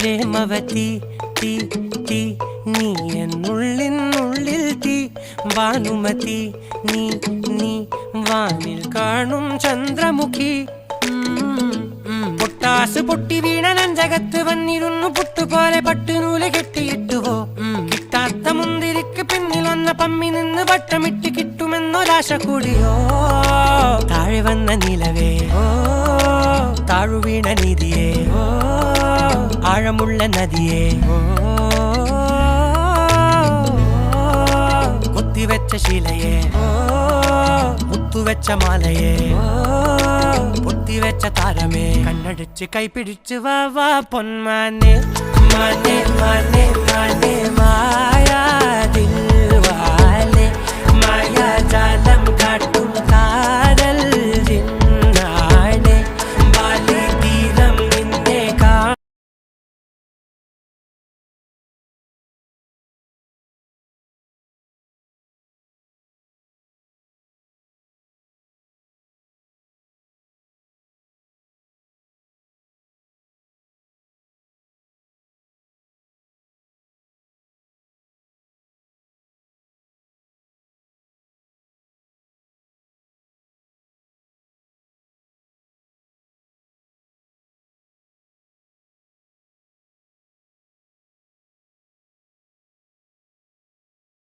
പ്രേമവതി തീ തീ നീ എന്നുള്ളിൽ തീ ഭാനുമതി നീ നീ വാനിൽ കാണും ചന്ദ്രമുഖി പൊട്ടാസ് പൊട്ടി വീണ നെഞ്ചകത്ത് വന്നിരുന്നു പുട്ടുപോലെ പട്ടുനൂല് കെട്ടിയിട്ടുവോ കിട്ടാത്ത മുന്തിരിക്ക് പിന്നിൽ വന്ന പമ്മി നിന്ന് വട്ടമിട്ട് കിട്ടുമെന്നൊരാശ കൂടിയോ താഴെ വന്ന നിലവേ താഴു വീണ നിധിയേ ആഴമുള്ള നദിയേ കൊത്തിവെച്ച ശിലയേ മുത്തുവെച്ച മാലയേ പൊത്തിവെച്ച താരമേ കണ്ണടിച്ച് കൈപിടിച്ച് വാ വാ പൊന്മാനെ മാനെ മാനെ മാനെ മായാ ദിൽവാലെ മായാ ജാലം കാട്ടി